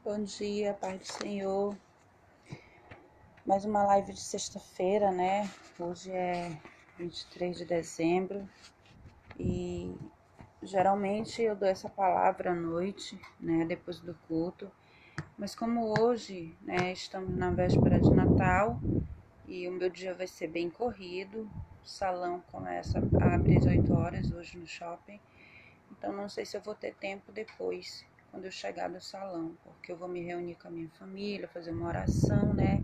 Bom dia, Pai do Senhor. Mais uma live de sexta-feira, né? Hoje é 23 de dezembro e geralmente eu dou essa palavra à noite, né? Depois do culto. Mas como hoje, né, estamos na véspera de Natal e o meu dia vai ser bem corrido, o salão começa a abrir às 8 horas hoje no shopping. Então não sei se eu vou ter tempo depois, quando eu chegar do salão, porque eu vou me reunir com a minha família, fazer uma oração, né,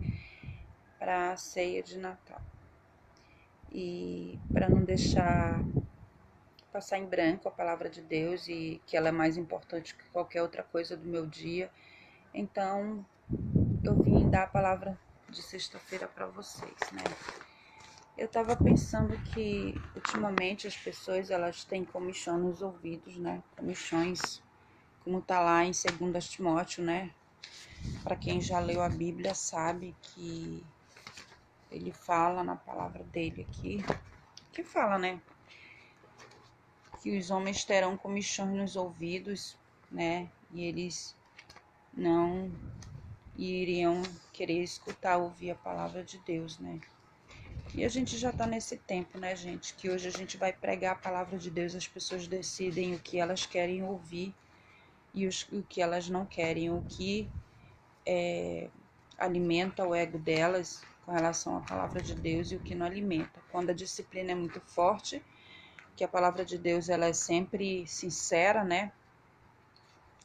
para a ceia de Natal. E para não deixar passar em branco a palavra de Deus e que ela é mais importante que qualquer outra coisa do meu dia, então eu vim dar a palavra de sexta-feira para vocês, né? Eu estava pensando que ultimamente as pessoas elas têm comichão nos ouvidos, né? Comichões, como tá lá em 2 Timóteo, né? Para quem já leu a Bíblia sabe que ele fala na palavra dele aqui, que fala, né? Que os homens terão comichões nos ouvidos, né? E eles não iriam querer escutar, ouvir a palavra de Deus, né? E a gente já tá nesse tempo, né, gente? Que hoje a gente vai pregar a palavra de Deus, as pessoas decidem o que elas querem ouvir e o que elas não querem, o que alimenta o ego delas com relação à palavra de Deus e o que não alimenta. Quando a disciplina é muito forte, que a palavra de Deus ela é sempre sincera, né?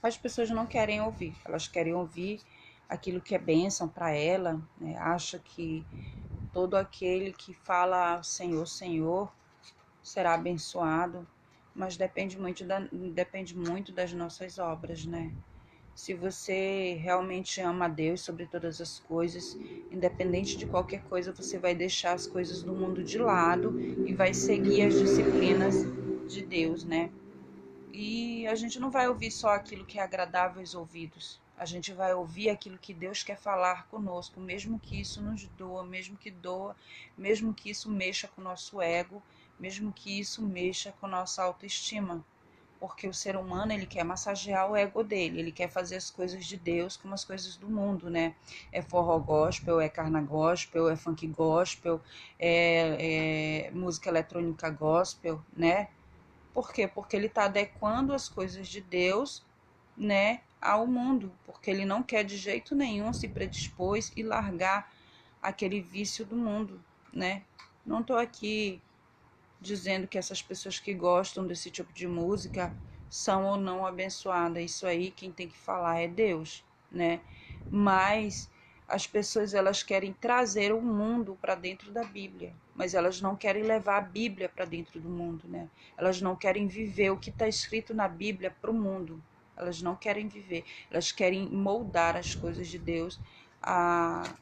As pessoas não querem ouvir, elas querem ouvir aquilo que é bênção para ela, né? Acha que todo aquele que fala Senhor, Senhor será abençoado, mas depende muito das nossas obras, né? Se você realmente ama a Deus sobre todas as coisas, independente de qualquer coisa, você vai deixar as coisas do mundo de lado e vai seguir as disciplinas de Deus, né? E a gente não vai ouvir só aquilo que é agradável aos ouvidos. A gente vai ouvir aquilo que Deus quer falar conosco, mesmo que isso nos doa, mesmo que isso mexa com o nosso ego, mesmo que isso mexa com a nossa autoestima. Porque o ser humano, ele quer massagear o ego dele, ele quer fazer as coisas de Deus como as coisas do mundo, né? É forró gospel, é carna gospel, é funk gospel, é música eletrônica gospel, né? Por quê? Porque ele está adequando as coisas de Deus, né, ao mundo, porque ele não quer de jeito nenhum se predispor e largar aquele vício do mundo, né? Não estou aqui dizendo que essas pessoas que gostam desse tipo de música são ou não abençoadas. Isso aí quem tem que falar é Deus, né? Mas as pessoas elas querem trazer o mundo para dentro da Bíblia, mas elas não querem levar a Bíblia para dentro do mundo, né? Elas não querem viver o que está escrito na Bíblia para o mundo. Elas não querem viver, elas querem moldar as coisas de Deus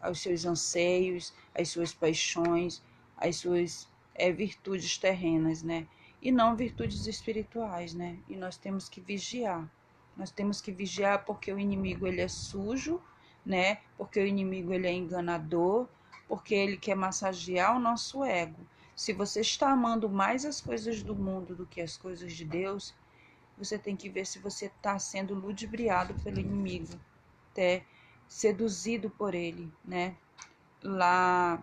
aos seus anseios, às suas paixões, às suas virtudes terrenas, né? E não virtudes espirituais, né? E nós temos que vigiar. Nós temos que vigiar porque o inimigo ele é sujo, né? Porque o inimigo ele é enganador, porque ele quer massagear o nosso ego. Se você está amando mais as coisas do mundo do que as coisas de Deus, você tem que ver se você está sendo ludibriado pelo inimigo, até seduzido por ele, né? Lá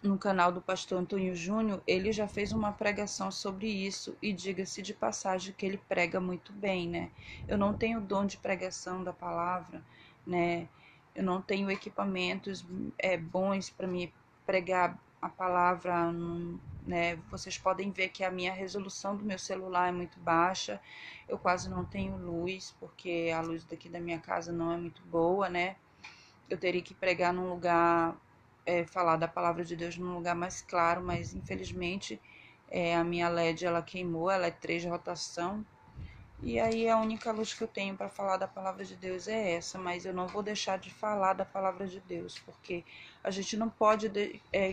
no canal do pastor Antônio Júnior, ele já fez uma pregação sobre isso e diga-se de passagem que ele prega muito bem, né? Eu não tenho dom de pregação da palavra, né? Eu não tenho equipamentos bons para me pregar a palavra, né? Vocês podem ver que a minha resolução do meu celular é muito baixa, eu quase não tenho luz, porque a luz daqui da minha casa não é muito boa, né? Eu teria que pregar num lugar, falar da palavra de Deus num lugar mais claro, mas infelizmente a minha LED ela queimou, ela é 3 de rotação, e aí a única luz que eu tenho para falar da palavra de Deus é essa, mas eu não vou deixar de falar da palavra de Deus, porque a gente não pode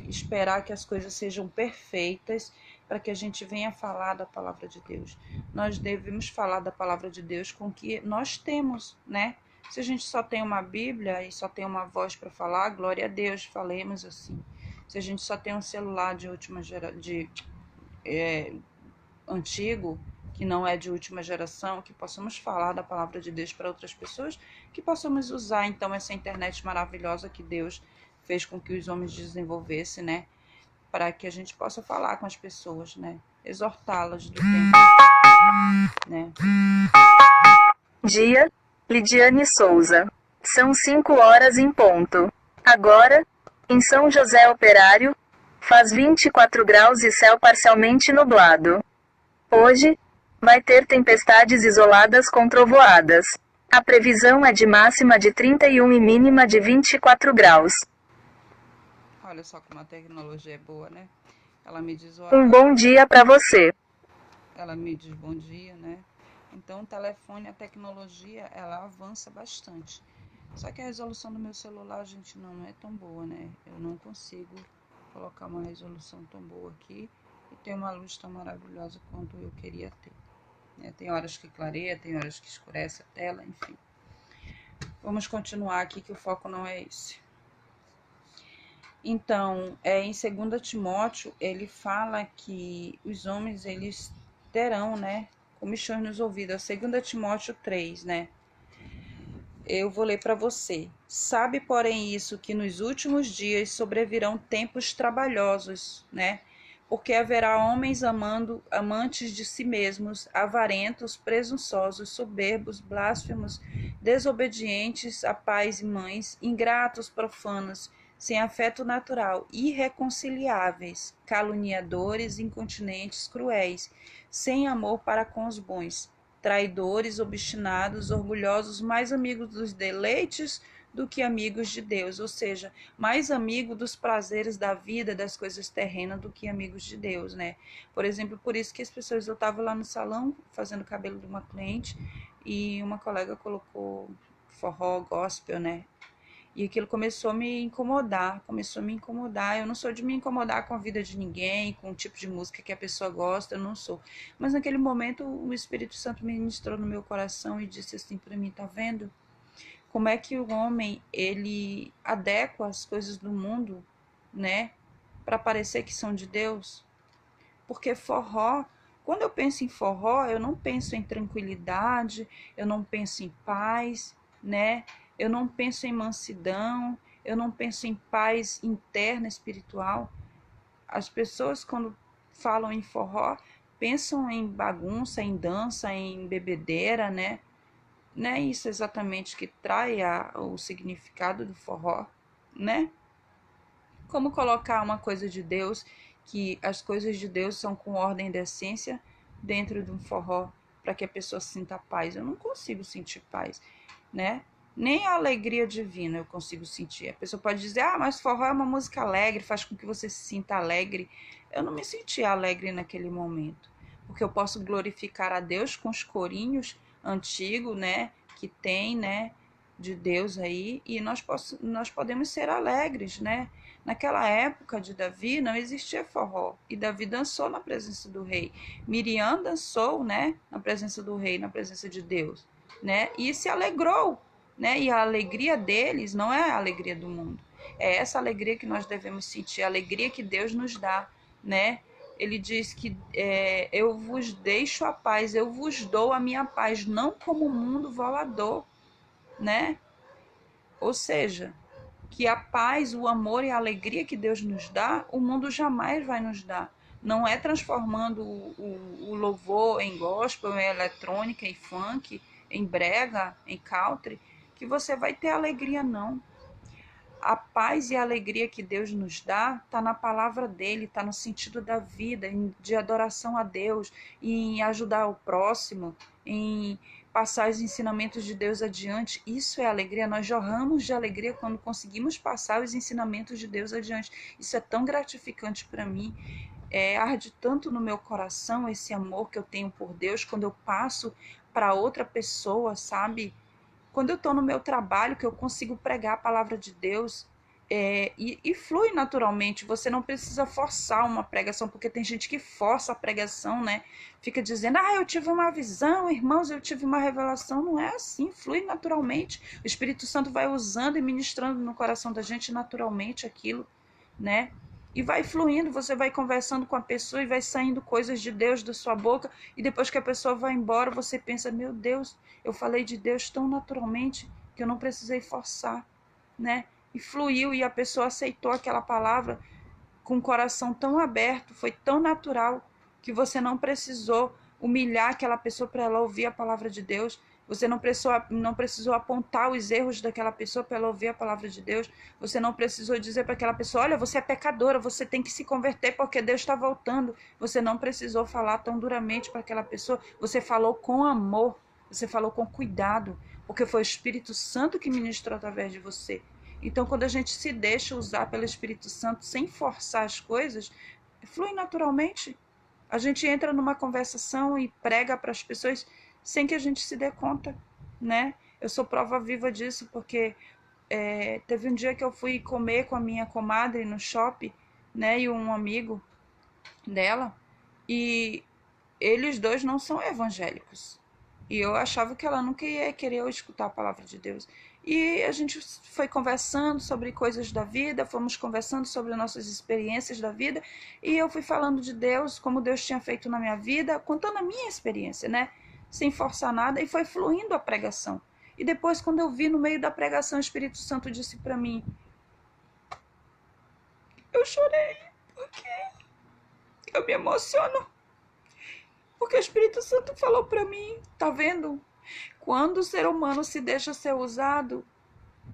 esperar que as coisas sejam perfeitas para que a gente venha falar da palavra de Deus. Nós devemos falar da palavra de Deus com o que nós temos, né? Se a gente só tem uma Bíblia e só tem uma voz para falar, glória a Deus, falemos assim. Se a gente só tem um celular de última geração, antigo, que não é de última geração, que possamos falar da palavra de Deus para outras pessoas, que possamos usar então essa internet maravilhosa que Deus fez com que os homens desenvolvessem, né? Para que a gente possa falar com as pessoas, né? Exortá-las do tempo, né? Dia, Lidiane Souza. São 5 horas em ponto. Agora, em São José Operário, faz 24 graus e céu parcialmente nublado. Hoje, vai ter tempestades isoladas com trovoadas. A previsão é de máxima de 31 e mínima de 24 graus. Olha só como a tecnologia é boa, né? Ela me diz Um bom dia para você. Ela me diz bom dia, né? Então o telefone, a tecnologia, ela avança bastante. Só que a resolução do meu celular, gente, não é tão boa, né? Eu não consigo colocar uma resolução tão boa aqui e ter uma luz tão maravilhosa quanto eu queria ter, né? Tem horas que clareia, tem horas que escurece a tela, enfim. Vamos continuar aqui que o foco não é esse. Então, em 2 Timóteo, ele fala que os homens, eles terão, né, comichões nos ouvidos. 2 Timóteo 3, né? Eu vou ler para você. Sabe, porém, isso, que nos últimos dias sobrevirão tempos trabalhosos, né? Porque haverá homens amantes de si mesmos, avarentos, presunçosos, soberbos, blasfemos, desobedientes a pais e mães, ingratos, profanos, sem afeto natural, irreconciliáveis, caluniadores, incontinentes, cruéis, sem amor para com os bons, traidores, obstinados, orgulhosos, mais amigos dos deleites do que amigos de Deus, ou seja, mais amigo dos prazeres da vida, das coisas terrenas, do que amigos de Deus, né? Por exemplo, por isso que as pessoas, eu estava lá no salão fazendo o cabelo de uma cliente e uma colega colocou forró, gospel, né? E aquilo começou a me incomodar, Eu não sou de me incomodar com a vida de ninguém, com o tipo de música que a pessoa gosta, eu não sou. Mas naquele momento o Espírito Santo ministrou no meu coração e disse assim para mim, tá vendo? Como é que o homem, ele adequa as coisas do mundo, né? Para parecer que são de Deus? Porque forró, quando eu penso em forró, eu não penso em tranquilidade, eu não penso em paz, né? Eu não penso em mansidão, eu não penso em paz interna espiritual. As pessoas, quando falam em forró, pensam em bagunça, em dança, em bebedeira, né? Não é isso exatamente que trai o significado do forró, né? Como colocar uma coisa de Deus, que as coisas de Deus são com ordem e decência, dentro de um forró, para que a pessoa sinta paz? Eu não consigo sentir paz, né? Nem a alegria divina eu consigo sentir. A pessoa pode dizer, mas forró é uma música alegre, faz com que você se sinta alegre. Eu não me senti alegre naquele momento, porque eu posso glorificar a Deus com os corinhos antigos, né, que tem, né, de Deus aí, e nós podemos ser alegres, né? Naquela época de Davi não existia forró, e Davi dançou na presença do rei. Miriam dançou, né, na presença do rei, na presença de Deus, né? E se alegrou, né? E a alegria deles não é a alegria do mundo. É essa alegria que nós devemos sentir, a alegria que Deus nos dá, né? Ele diz que eu vos deixo a paz, eu vos dou a minha paz, não como o mundo volador, né? Ou seja, que a paz, o amor e a alegria que Deus nos dá, o mundo jamais vai nos dar. Não é transformando o louvor em gospel, em eletrônica, em funk, em brega, em country, que você vai ter alegria, não. A paz e a alegria que Deus nos dá está na palavra dele, está no sentido da vida, de adoração a Deus, em ajudar o próximo, em passar os ensinamentos de Deus adiante. Isso é alegria. Nós jorramos de alegria quando conseguimos passar os ensinamentos de Deus adiante. Isso é tão gratificante para mim. Arde tanto no meu coração esse amor que eu tenho por Deus quando eu passo para outra pessoa, sabe? Quando eu estou no meu trabalho, que eu consigo pregar a palavra de Deus, e flui naturalmente. Você não precisa forçar uma pregação, porque tem gente que força a pregação, né? Fica dizendo, eu tive uma visão, irmãos, eu tive uma revelação. Não é assim, flui naturalmente. O Espírito Santo vai usando e ministrando no coração da gente naturalmente aquilo, né? E vai fluindo, você vai conversando com a pessoa e vai saindo coisas de Deus da sua boca. E depois que a pessoa vai embora, você pensa, meu Deus, eu falei de Deus tão naturalmente que eu não precisei forçar, né? E fluiu e a pessoa aceitou aquela palavra com o coração tão aberto, foi tão natural que você não precisou humilhar aquela pessoa para ela ouvir a palavra de Deus. Você não precisou apontar os erros daquela pessoa para ela ouvir a palavra de Deus. Você não precisou dizer para aquela pessoa, olha, você é pecadora, você tem que se converter porque Deus está voltando. Você não precisou falar tão duramente para aquela pessoa. Você falou com amor, você falou com cuidado, porque foi o Espírito Santo que ministrou através de você. Então, quando a gente se deixa usar pelo Espírito Santo sem forçar as coisas, flui naturalmente. A gente entra numa conversação e prega para as pessoas sem que a gente se dê conta, né? Eu sou prova viva disso, porque teve um dia que eu fui comer com a minha comadre no shopping, né? E um amigo dela, e eles dois não são evangélicos. E eu achava que ela nunca ia querer eu escutar a palavra de Deus. E a gente foi conversando sobre coisas da vida, fomos conversando sobre nossas experiências da vida, e eu fui falando de Deus, como Deus tinha feito na minha vida, contando a minha experiência, né? Sem forçar nada, e foi fluindo a pregação. E depois, quando eu vi no meio da pregação, o Espírito Santo disse para mim, eu chorei, porque eu me emociono. Porque o Espírito Santo falou para mim, tá vendo? Quando o ser humano se deixa ser usado,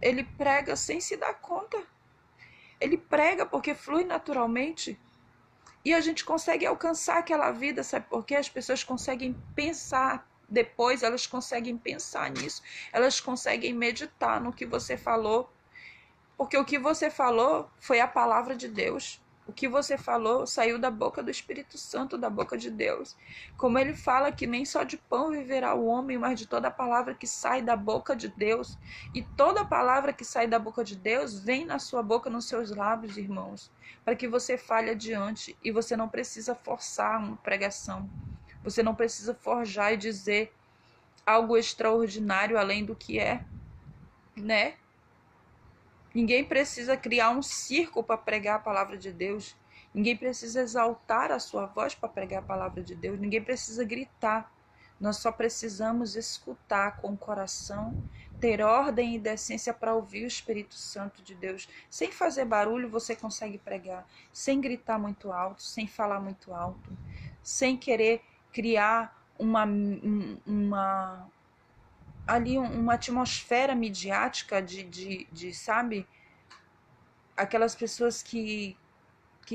ele prega sem se dar conta. Ele prega porque flui naturalmente. E a gente consegue alcançar aquela vida, sabe por quê? As pessoas conseguem pensar depois, elas conseguem pensar nisso. Elas conseguem meditar no que você falou. Porque o que você falou foi a palavra de Deus. O que você falou saiu da boca do Espírito Santo, da boca de Deus. Como ele fala que nem só de pão viverá o homem, mas de toda palavra que sai da boca de Deus. E toda palavra que sai da boca de Deus vem na sua boca, nos seus lábios, irmãos, para que você fale adiante. E você não precisa forçar uma pregação. Você não precisa forjar e dizer algo extraordinário além do que é, né? Ninguém precisa criar um circo para pregar a palavra de Deus. Ninguém precisa exaltar a sua voz para pregar a palavra de Deus. Ninguém precisa gritar. Nós só precisamos escutar com o coração, ter ordem e decência para ouvir o Espírito Santo de Deus. Sem fazer barulho, você consegue pregar. Sem gritar muito alto, sem falar muito alto. Sem querer criar uma atmosfera midiática de sabe, aquelas pessoas que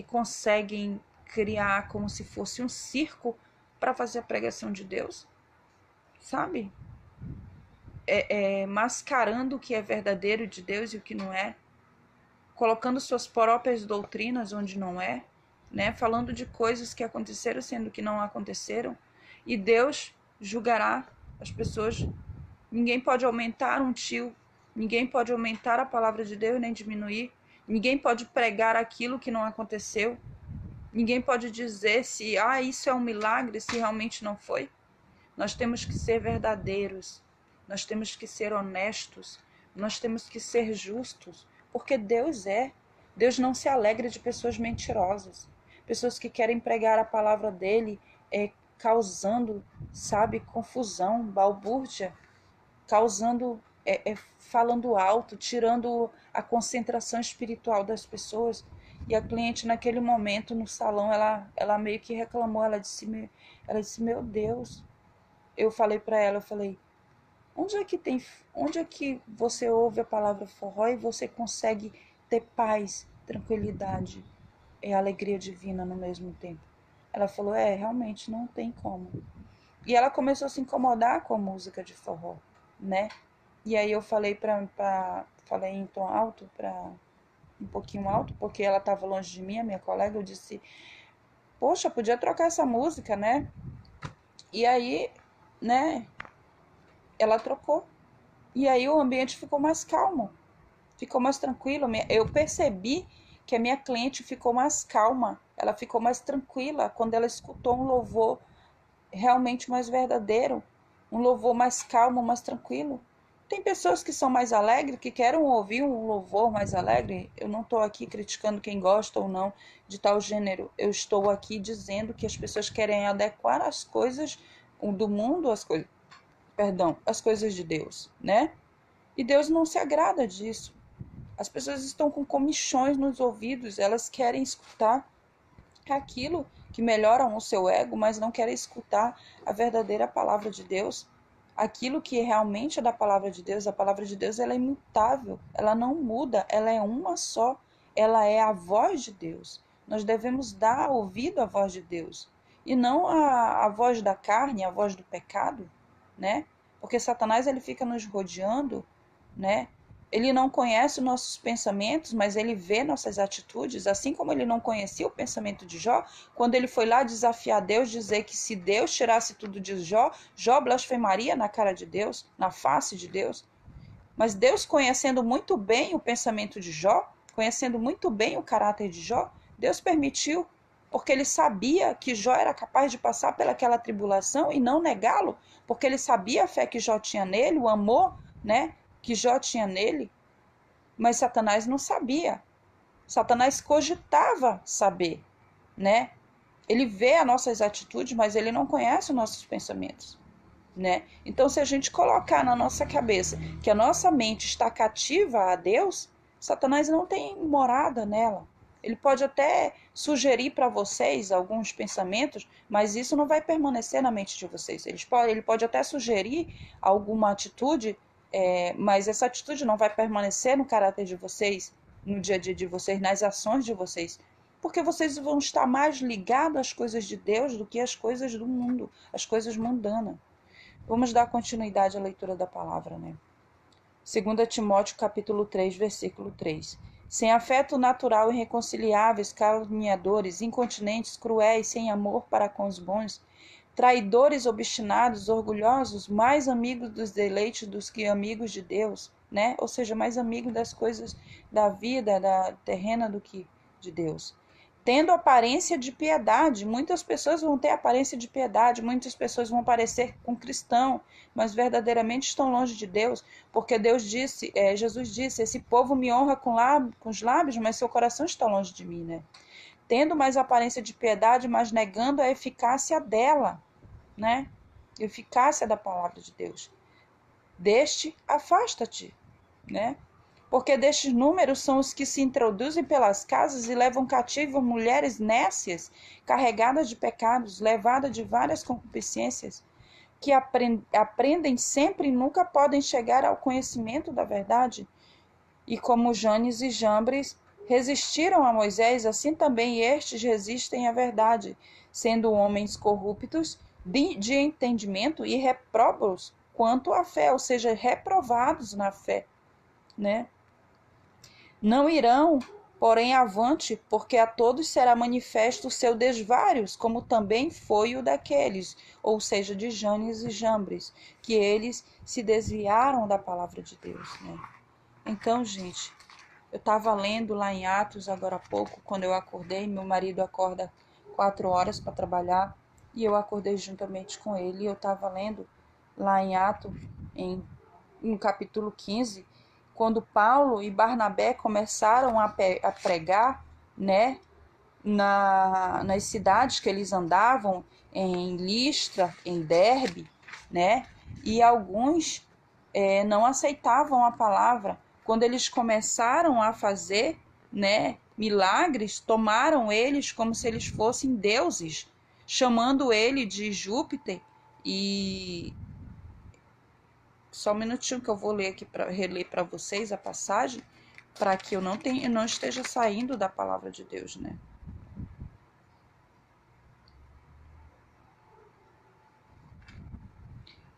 conseguem criar como se fosse um circo para fazer a pregação de Deus, sabe? Mascarando o que é verdadeiro de Deus e o que não é, colocando suas próprias doutrinas onde não é, né? Falando de coisas que aconteceram sendo que não aconteceram, e Deus julgará as pessoas. Ninguém pode aumentar um tio, ninguém pode aumentar a palavra de Deus nem diminuir, ninguém pode pregar aquilo que não aconteceu, ninguém pode dizer se isso é um milagre, se realmente não foi. Nós temos que ser verdadeiros, nós temos que ser honestos, nós temos que ser justos, porque Deus não se alegra de pessoas mentirosas, pessoas que querem pregar a palavra dele causando, sabe, confusão, balbúrdia, causando, falando alto, tirando a concentração espiritual das pessoas. E a cliente naquele momento no salão, ela meio que reclamou, ela disse, meu Deus, eu falei para ela, onde é que você ouve a palavra forró e você consegue ter paz, tranquilidade e alegria divina no mesmo tempo? Ela falou, realmente não tem como. E ela começou a se incomodar com a música de forró, né? E aí eu falei falei em tom alto, um pouquinho alto, porque ela estava longe de mim, a minha colega, eu disse, poxa, podia trocar essa música, né? E aí, né, ela trocou. E aí o ambiente ficou mais calmo, ficou mais tranquilo. Eu percebi que a minha cliente ficou mais calma, ela ficou mais tranquila quando ela escutou um louvor realmente mais verdadeiro, um louvor mais calmo, mais tranquilo. Tem pessoas que são mais alegres, que querem ouvir um louvor mais alegre. Eu não estou aqui criticando quem gosta ou não de tal gênero. Eu estou aqui dizendo que as pessoas querem adequar as coisas do mundo, as coisas de Deus, né? E Deus não se agrada disso. As pessoas estão com comichões nos ouvidos, elas querem escutar aquilo que melhora o seu ego, mas não querem escutar a verdadeira palavra de Deus. Aquilo que realmente é da palavra de Deus, a palavra de Deus ela é imutável, ela não muda, ela é uma só, ela é a voz de Deus. Nós devemos dar ouvido à voz de Deus e não a voz da carne, a voz do pecado, né? Porque Satanás ele fica nos rodeando, né? Ele não conhece os nossos pensamentos, mas ele vê nossas atitudes, assim como ele não conhecia o pensamento de Jó, quando ele foi lá desafiar Deus, dizer que se Deus tirasse tudo de Jó, Jó blasfemaria na cara de Deus, na face de Deus. Mas Deus, conhecendo muito bem o pensamento de Jó, conhecendo muito bem o caráter de Jó, Deus permitiu, porque ele sabia que Jó era capaz de passar pelaquela tribulação e não negá-lo, porque ele sabia a fé que Jó tinha nele, o amor, né, que Jó tinha nele, mas Satanás não sabia. Satanás cogitava saber, né? Ele vê as nossas atitudes, mas ele não conhece os nossos pensamentos, né? Então, se a gente colocar na nossa cabeça que a nossa mente está cativa a Deus, Satanás não tem morada nela. Ele pode até sugerir para vocês alguns pensamentos, mas isso não vai permanecer na mente de vocês. Ele pode até sugerir alguma atitude, mas essa atitude não vai permanecer no caráter de vocês, no dia a dia de vocês, nas ações de vocês. Porque vocês vão estar mais ligados às coisas de Deus do que às coisas do mundo, às coisas mundanas. Vamos dar continuidade à leitura da palavra, né? 2 Timóteo capítulo 3, versículo 3. Sem afeto natural, irreconciliáveis, caluniadores, incontinentes, cruéis, sem amor para com os bons, traidores, obstinados, orgulhosos, mais amigos dos deleites do que amigos de Deus, né? Ou seja, mais amigos das coisas da vida, da terrena do que de Deus. Tendo aparência de piedade, muitas pessoas vão ter aparência de piedade, muitas pessoas vão parecer com cristão, mas verdadeiramente estão longe de Deus, porque Jesus disse, esse povo me honra com os lábios, mas seu coração está longe de mim, né? Tendo mais aparência de piedade, mas negando a eficácia dela, né? A eficácia da palavra de Deus. Deste, afasta-te, né? Porque destes números são os que se introduzem pelas casas e levam cativo mulheres nécias, carregadas de pecados, levadas de várias concupiscências, que aprendem sempre e nunca podem chegar ao conhecimento da verdade. E como Janes e Jambres resistiram a Moisés, assim também estes resistem à verdade, sendo homens corruptos de entendimento e repróbados quanto à fé, ou seja, reprovados na fé, né? Não irão, porém, avante, porque a todos será manifesto o seu desvários, como também foi o daqueles, ou seja, de Janes e Jambres, que eles se desviaram da palavra de Deus, né? Então, gente, eu estava lendo lá em Atos agora há pouco, quando eu acordei, meu marido acorda 4 horas para trabalhar, e eu acordei juntamente com ele, e eu estava lendo lá em Atos, no capítulo 15, quando Paulo e Barnabé começaram a pregar, né, nas cidades que eles andavam, em Listra, em Derbe, né, e alguns não aceitavam a palavra. Quando eles começaram a fazer, né, milagres, tomaram eles como se eles fossem deuses, chamando ele de Júpiter. E só um minutinho que eu vou ler aqui para reler para vocês a passagem, para que eu não esteja saindo da palavra de Deus, né?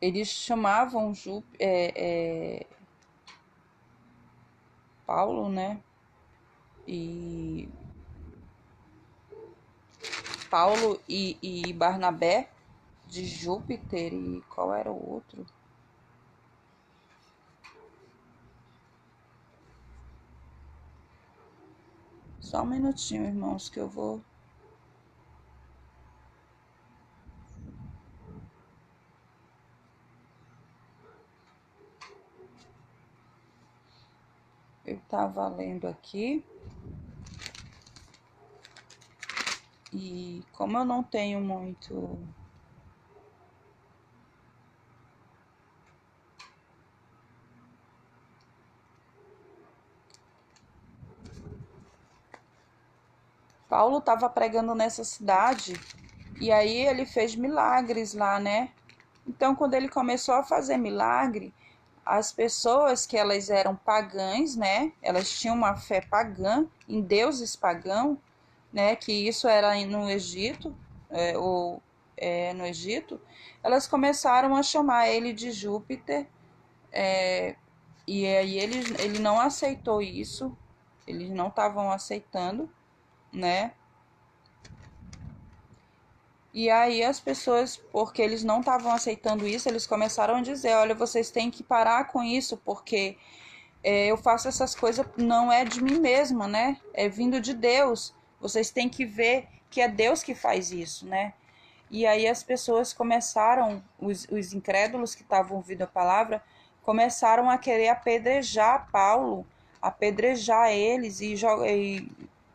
Eles chamavam Paulo, né? E Paulo e Barnabé de Júpiter, e qual era o outro? Só um minutinho, irmãos, que eu vou. Eu estava lendo aqui e como eu não tenho muito... Paulo estava pregando nessa cidade e aí ele fez milagres lá, né? Então, quando ele começou a fazer milagre, as pessoas que elas eram pagãs, né? Elas tinham uma fé pagã em deuses pagãos, né? Que isso era no Egito, no Egito, elas começaram a chamar ele de Júpiter, e aí ele não aceitou isso, eles não estavam aceitando, né? E aí as pessoas, porque eles não estavam aceitando isso, eles começaram a dizer, olha, vocês têm que parar com isso, porque eu faço essas coisas, não é de mim mesma, né? É vindo de Deus. Vocês têm que ver que é Deus que faz isso, né? E aí as pessoas começaram, os incrédulos que estavam ouvindo a palavra, começaram a querer apedrejar Paulo, apedrejar eles e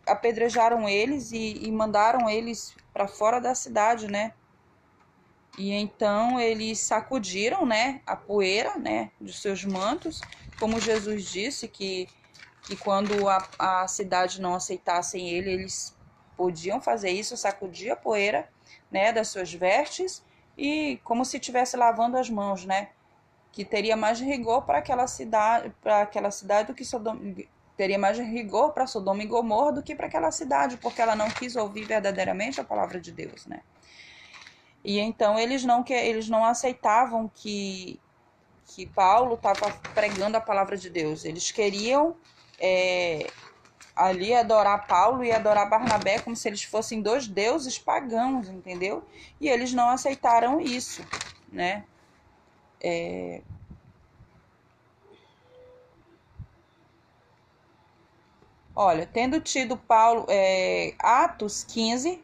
apedrejaram eles e mandaram eles para fora da cidade, né? E então eles sacudiram, né, a poeira, né, dos seus mantos, como Jesus disse que quando a cidade não aceitassem ele, eles podiam fazer isso, sacudir a poeira, né, das suas vestes e como se estivesse lavando as mãos, né? Que teria mais rigor para aquela cidade do que Sodoma, teria mais rigor para Sodoma e Gomorra do que para aquela cidade, porque ela não quis ouvir verdadeiramente a palavra de Deus, né? E então eles não aceitavam que Paulo estava pregando a palavra de Deus. Eles queriam ali adorar Paulo e adorar Barnabé como se eles fossem dois deuses pagãos, entendeu? E eles não aceitaram isso, né? Olha, tendo tido Paulo, Atos 15,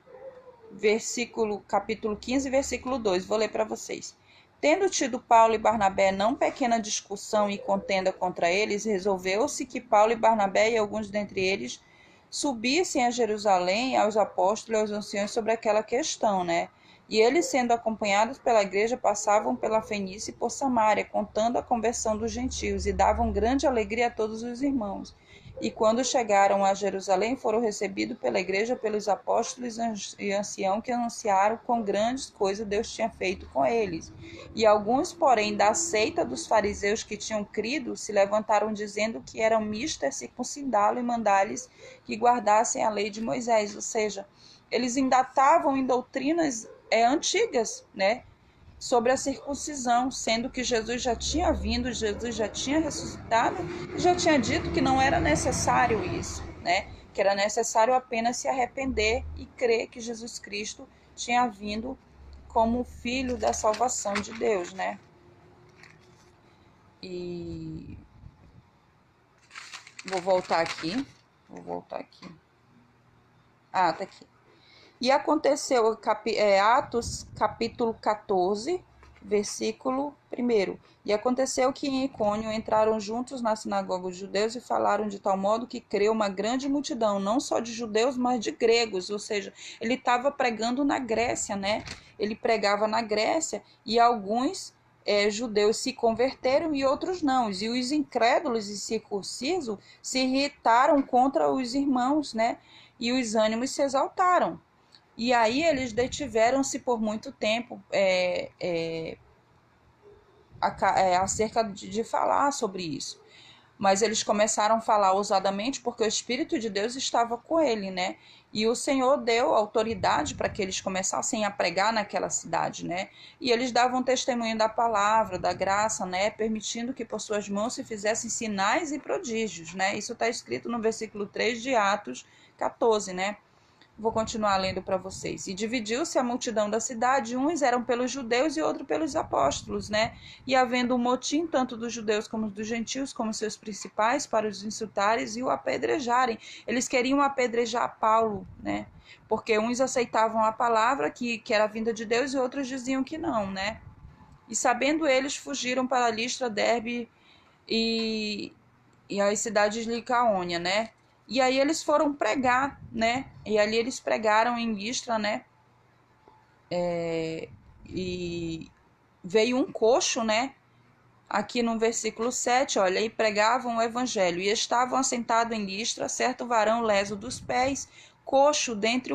capítulo 15, versículo 2, vou ler para vocês. Tendo tido Paulo e Barnabé não pequena discussão e contenda contra eles, resolveu-se que Paulo e Barnabé e alguns dentre eles subissem a Jerusalém aos apóstolos e aos anciãos sobre aquela questão, né? E eles, sendo acompanhados pela igreja, passavam pela Fenícia e por Samaria, contando a conversão dos gentios, e davam grande alegria a todos os irmãos. E quando chegaram a Jerusalém, foram recebidos pela igreja, pelos apóstolos e anciãos que anunciaram quão grandes coisas Deus tinha feito com eles. E alguns, porém, da seita dos fariseus que tinham crido, se levantaram dizendo que era mister circuncidá-lo e mandar-lhes que guardassem a lei de Moisés. Ou seja, eles ainda estavam em doutrinas antigas, né? Sobre a circuncisão, sendo que Jesus já tinha vindo, Jesus já tinha ressuscitado e já tinha dito que não era necessário isso, né? Que era necessário apenas se arrepender e crer que Jesus Cristo tinha vindo como filho da salvação de Deus, né? E vou voltar aqui. Ah, tá aqui. E aconteceu, Atos capítulo 14, versículo 1. E aconteceu que em Icônio entraram juntos na sinagoga dos judeus e falaram de tal modo que creu uma grande multidão, não só de judeus, mas de gregos. Ou seja, ele estava pregando na Grécia, né? Ele pregava na Grécia e alguns judeus se converteram e outros não. E os incrédulos e circuncisos se irritaram contra os irmãos, né? E os ânimos se exaltaram. E aí eles detiveram-se por muito tempo acerca de falar sobre isso. Mas eles começaram a falar ousadamente porque o Espírito de Deus estava com ele, né? E o Senhor deu autoridade para que eles começassem a pregar naquela cidade, né? E eles davam testemunho da palavra, da graça, né? Permitindo que por suas mãos se fizessem sinais e prodígios, né? Isso está escrito no versículo 3 de Atos 14, né? Vou continuar lendo para vocês. E dividiu-se a multidão da cidade, uns eram pelos judeus e outros pelos apóstolos, né? E havendo um motim tanto dos judeus como dos gentios, como seus principais, para os insultarem e o apedrejarem. Eles queriam apedrejar Paulo, né? Porque uns aceitavam a palavra que era vinda de Deus e outros diziam que não, né? E sabendo eles, fugiram para Listra, Derbe e e as cidades de Licaônia, né? E aí eles foram pregar, né? E ali eles pregaram em Listra, né? E veio um coxo, né? Aqui no versículo 7, olha, e pregavam o evangelho, e estavam assentados em Listra certo varão leso dos pés, coxo desde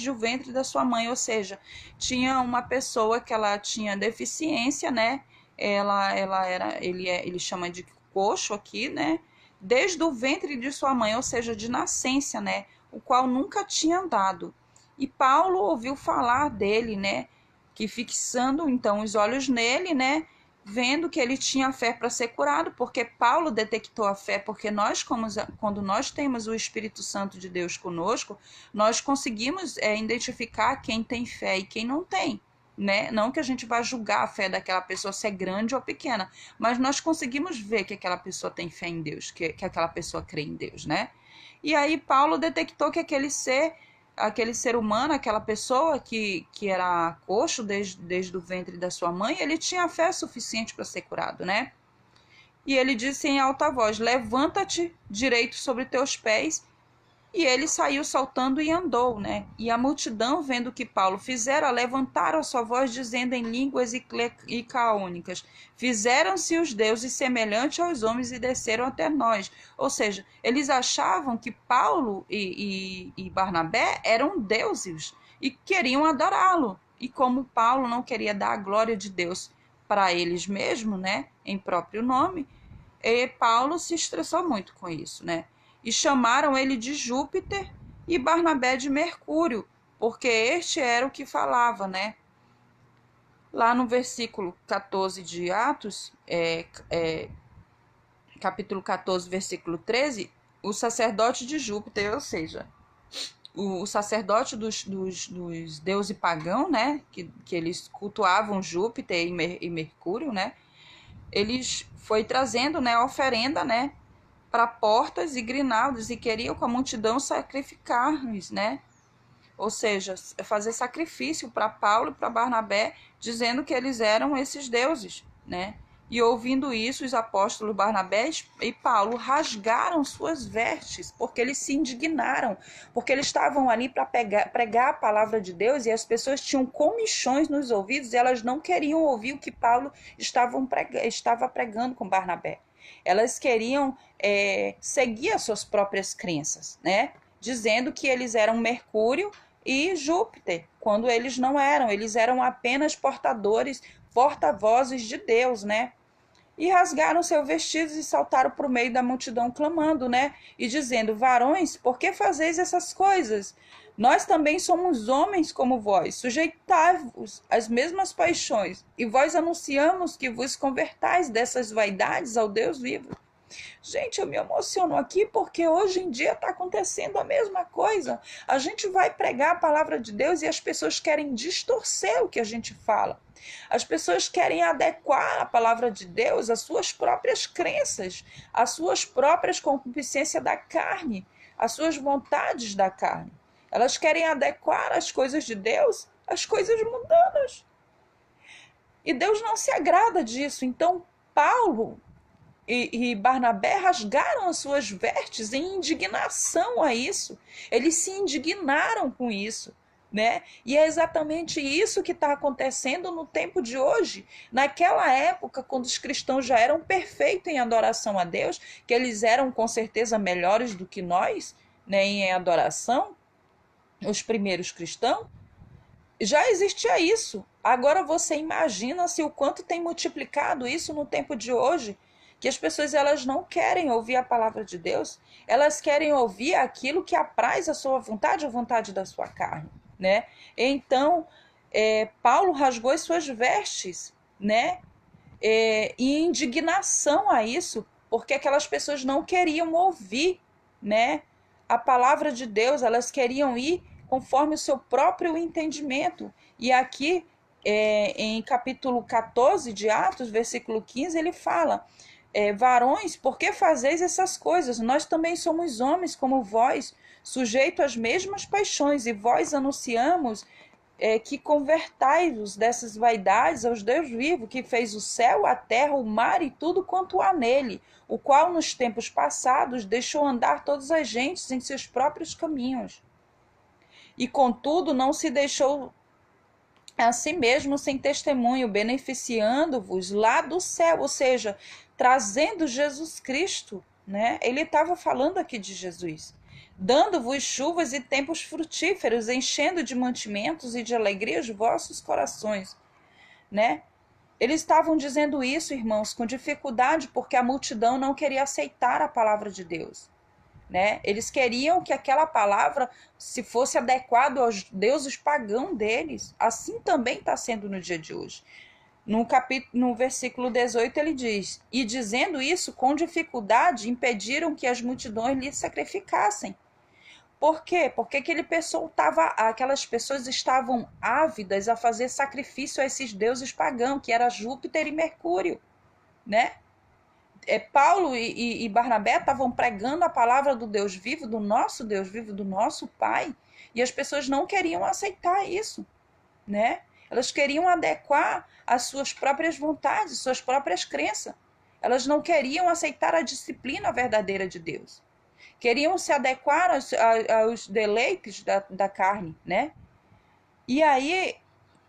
o ventre da sua mãe, ou seja, tinha uma pessoa que ela tinha deficiência, né? Ele chama de coxo aqui, né? Desde o ventre de sua mãe, ou seja, de nascença, né? O qual nunca tinha andado. E Paulo ouviu falar dele, né? Que fixando então os olhos nele, né? Vendo que ele tinha fé para ser curado, porque Paulo detectou a fé, porque nós, quando nós temos o Espírito Santo de Deus conosco, nós conseguimos identificar quem tem fé e quem não tem, né? Não que a gente vá julgar a fé daquela pessoa se é grande ou pequena, mas nós conseguimos ver que aquela pessoa tem fé em Deus, que aquela pessoa crê em Deus, né? E aí Paulo detectou que aquele ser humano, aquela pessoa que era coxo desde o ventre da sua mãe, ele tinha fé suficiente para ser curado, né? E ele disse em alta voz: levanta-te direito sobre teus pés. E ele saiu saltando e andou, né? E a multidão, vendo o que Paulo fizera, levantaram a sua voz, dizendo em línguas icaônicas: fizeram-se os deuses semelhantes aos homens e desceram até nós. Ou seja, eles achavam que Paulo e Barnabé eram deuses e queriam adorá-lo. E como Paulo não queria dar a glória de Deus para eles mesmos, né? Em próprio nome, Paulo se estressou muito com isso, né? E chamaram ele de Júpiter e Barnabé de Mercúrio, porque este era o que falava, né? Lá no versículo 14 de Atos, capítulo 14, versículo 13, o sacerdote de Júpiter, ou seja, o sacerdote dos deuses pagãos, né? Que eles cultuavam Júpiter e Mercúrio, né? Eles foi trazendo, né, oferenda, né? Para portas e grinaldos, e queriam com a multidão sacrificar-lhes, né? Ou seja, fazer sacrifício para Paulo e para Barnabé, dizendo que eles eram esses deuses, né? E ouvindo isso, os apóstolos Barnabé e Paulo rasgaram suas vestes, porque eles se indignaram, porque eles estavam ali para pregar a palavra de Deus, e as pessoas tinham comichões nos ouvidos, e elas não queriam ouvir o que Paulo estava pregando com Barnabé. Elas queriam seguir as suas próprias crenças, né? Dizendo que eles eram Mercúrio e Júpiter, quando eles não eram. Eles eram apenas porta-vozes de Deus, né? E rasgaram seus vestidos e saltaram para o meio da multidão, clamando, né? E dizendo: varões, por que fazeis essas coisas? Nós também somos homens como vós, sujeitai-vos às mesmas paixões, e vós anunciamos que vos convertais dessas vaidades ao Deus vivo. Gente, eu me emociono aqui porque hoje em dia está acontecendo a mesma coisa. A gente vai pregar a palavra de Deus e as pessoas querem distorcer o que a gente fala. As pessoas querem adequar a palavra de Deus às suas próprias crenças, às suas próprias concupiscências da carne, às suas vontades da carne. Elas querem adequar as coisas de Deus às coisas mundanas. E Deus não se agrada disso. Então, Paulo e Barnabé rasgaram as suas vestes em indignação a isso. Eles se indignaram com isso, né? E é exatamente isso que está acontecendo no tempo de hoje. Naquela época, quando os cristãos já eram perfeitos em adoração a Deus, que eles eram com certeza melhores do que nós, né, em adoração, os primeiros cristãos, já existia isso. Agora você imagina se o quanto tem multiplicado isso no tempo de hoje, que as pessoas elas não querem ouvir a palavra de Deus, elas querem ouvir aquilo que apraz a sua vontade, a vontade da sua carne, né? Então, Paulo rasgou as suas vestes, né? E indignação a isso, porque aquelas pessoas não queriam ouvir, né, a palavra de Deus, elas queriam ir conforme o seu próprio entendimento. E aqui, em capítulo 14 de Atos, versículo 15, ele fala: varões, por que fazeis essas coisas? Nós também somos homens como vós, sujeitos às mesmas paixões, e vós anunciamos que convertai-vos dessas vaidades aos Deus vivo, que fez o céu, a terra, o mar e tudo quanto há nele, o qual nos tempos passados deixou andar todas as gentes em seus próprios caminhos. E contudo não se deixou a si mesmo sem testemunho, beneficiando-vos lá do céu, ou seja, trazendo Jesus Cristo, né? Ele estava falando aqui de Jesus. Dando-vos chuvas e tempos frutíferos, enchendo de mantimentos e de alegria os vossos corações, né? Eles estavam dizendo isso, irmãos, com dificuldade, porque a multidão não queria aceitar a palavra de Deus, né? Eles queriam que aquela palavra se fosse adequado aos deuses pagãos deles. Assim também está sendo no dia de hoje. No versículo 18 ele diz: e dizendo isso com dificuldade impediram que as multidões lhe sacrificassem. Por quê? Porque aquelas pessoas estavam ávidas a fazer sacrifício a esses deuses pagãos, que era Júpiter e Mercúrio, né? Paulo e Barnabé estavam pregando a palavra do Deus vivo, do nosso Pai, e as pessoas não queriam aceitar isso, né? Elas queriam adequar as suas próprias vontades, suas próprias crenças. Elas não queriam aceitar a disciplina verdadeira de Deus. Queriam se adequar aos deleites da carne, né? E aí,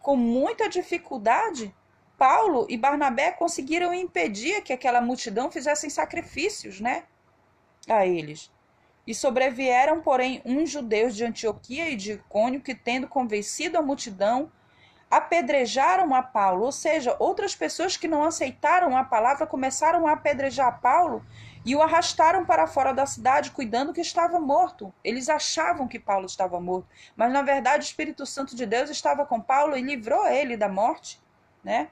com muita dificuldade, Paulo e Barnabé conseguiram impedir que aquela multidão fizessem sacrifícios, né, a eles. E sobrevieram, porém, uns judeus de Antioquia e de Icônio que, tendo convencido a multidão, apedrejaram a Paulo, ou seja, outras pessoas que não aceitaram a palavra começaram a apedrejar Paulo e o arrastaram para fora da cidade, cuidando que estava morto. Eles achavam que Paulo estava morto, mas na verdade o Espírito Santo de Deus estava com Paulo e livrou ele da morte, né?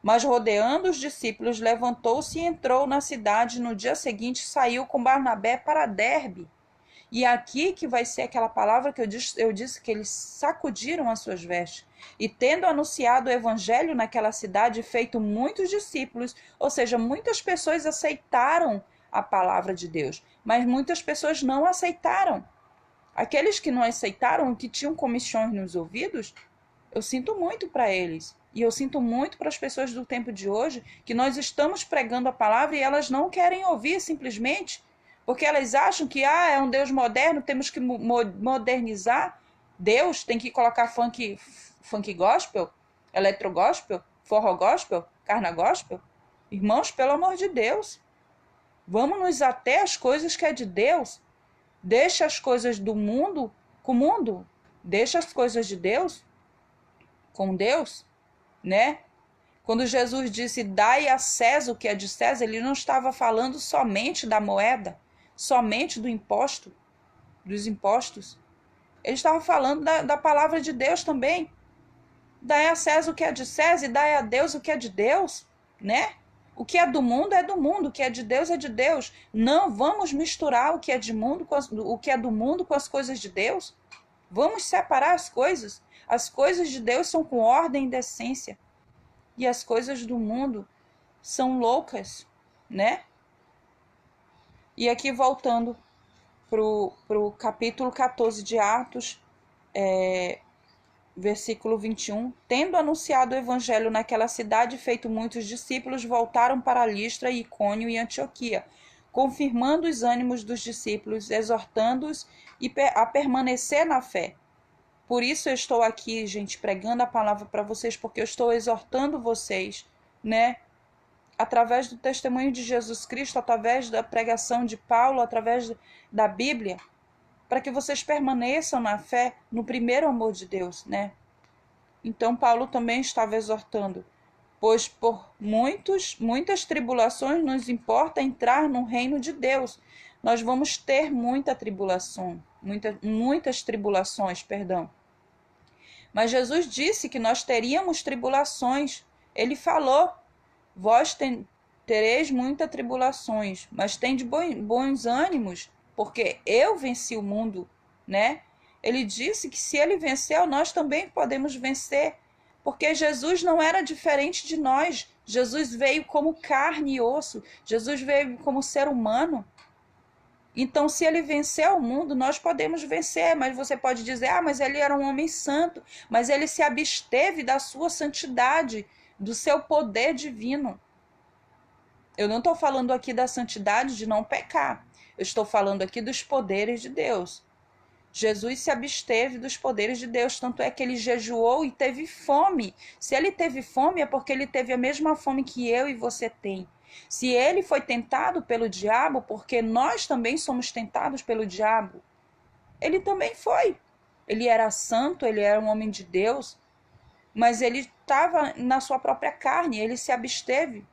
Mas rodeando os discípulos, levantou-se e entrou na cidade. No dia seguinte saiu com Barnabé para Derbe. E aqui que vai ser aquela palavra que eu disse que eles sacudiram as suas vestes. E tendo anunciado o evangelho naquela cidade, feito muitos discípulos, ou seja, muitas pessoas aceitaram a palavra de Deus, mas muitas pessoas não aceitaram. Aqueles que não aceitaram, que tinham comichões nos ouvidos, eu sinto muito para eles. E eu sinto muito para as pessoas do tempo de hoje, que nós estamos pregando a palavra e elas não querem ouvir simplesmente, porque elas acham que é um Deus moderno, temos que modernizar. Deus tem que colocar funk gospel, eletro gospel, forró gospel, carna gospel. Irmãos, pelo amor de Deus, vamos nos ater às coisas que é de Deus. Deixa as coisas do mundo com o mundo. Deixa as coisas de Deus com Deus, né? Quando Jesus disse, dai a César o que é de César, ele não estava falando somente da moeda, somente dos impostos. Ele estava falando da palavra de Deus também. Dai a César o que é de César e dai a Deus o que é de Deus, né? O que é do mundo é do mundo, o que é de Deus é de Deus. Não vamos misturar o que é do mundo com as coisas de Deus. Vamos separar as coisas. As coisas de Deus são com ordem e decência. E as coisas do mundo são loucas, né? E aqui voltando pro capítulo 14 de Atos, versículo 21. Tendo anunciado o evangelho naquela cidade, feito muitos discípulos, voltaram para Listra, Icônio e Antioquia, confirmando os ânimos dos discípulos, exortando-os a permanecer na fé. Por isso eu estou aqui, gente, pregando a palavra para vocês, porque eu estou exortando vocês, né? Através do testemunho de Jesus Cristo, através da pregação de Paulo, através da Bíblia, para que vocês permaneçam na fé, no primeiro amor de Deus, né? Então Paulo também estava exortando, pois por muitas tribulações nos importa entrar no reino de Deus. Nós vamos ter muitas tribulações, perdão. Mas Jesus disse que nós teríamos tribulações. Ele falou, vós tereis muitas tribulações, mas tende bons ânimos, porque eu venci o mundo, né? Ele disse que se ele venceu, nós também podemos vencer, porque Jesus não era diferente de nós. Jesus veio como carne e osso, Jesus veio como ser humano. Então, se ele venceu o mundo, nós podemos vencer. Mas você pode dizer, ah, mas ele era um homem santo, mas ele se absteve da sua santidade, do seu poder divino. Eu não estou falando aqui da santidade de não pecar. Eu estou falando aqui dos poderes de Deus. Jesus se absteve dos poderes de Deus, tanto é que ele jejuou e teve fome. Se ele teve fome, é porque ele teve a mesma fome que eu e você tem. Se ele foi tentado pelo diabo, porque nós também somos tentados pelo diabo, ele também foi. Ele era santo, ele era um homem de Deus, mas ele estava na sua própria carne, ele se absteve.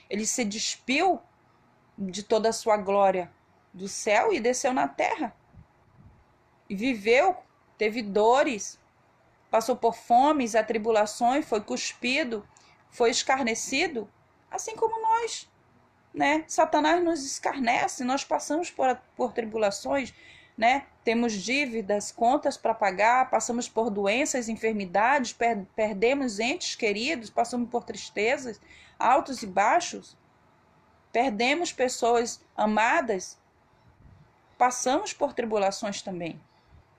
Ele se despiu de toda a sua glória do céu e desceu na terra. E viveu, teve dores, passou por fomes, atribulações, foi cuspido, foi escarnecido, assim como nós, né? Satanás nos escarnece, nós passamos por tribulações, né? Temos dívidas, contas para pagar, passamos por doenças, enfermidades, perdemos entes queridos, passamos por tristezas, altos e baixos, perdemos pessoas amadas, passamos por tribulações também.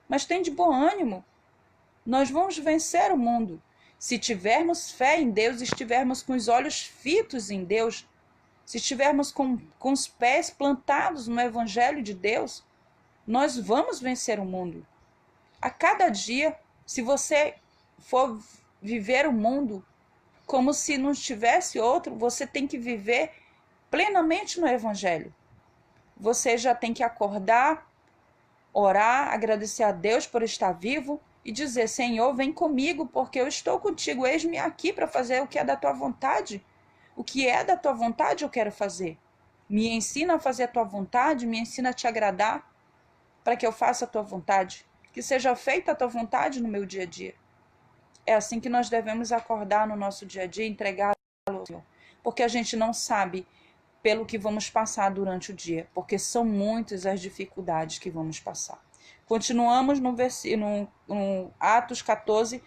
Mas tem de bom ânimo, nós vamos vencer o mundo. Se tivermos fé em Deus, estivermos com os olhos fitos em Deus, se estivermos com os pés plantados no Evangelho de Deus, nós vamos vencer o mundo. A cada dia, se você for viver o mundo como se não tivesse outro, você tem que viver plenamente no Evangelho. Você já tem que acordar, orar, agradecer a Deus por estar vivo e dizer, Senhor, vem comigo, porque eu estou contigo, eis-me aqui para fazer o que é da tua vontade. O que é da tua vontade eu quero fazer. Me ensina a fazer a tua vontade, me ensina a te agradar, para que eu faça a tua vontade. Que seja feita a tua vontade no meu dia a dia. É assim que nós devemos acordar no nosso dia a dia, entregar ao Senhor. Porque a gente não sabe pelo que vamos passar durante o dia, porque são muitas as dificuldades que vamos passar. Continuamos no Atos 14,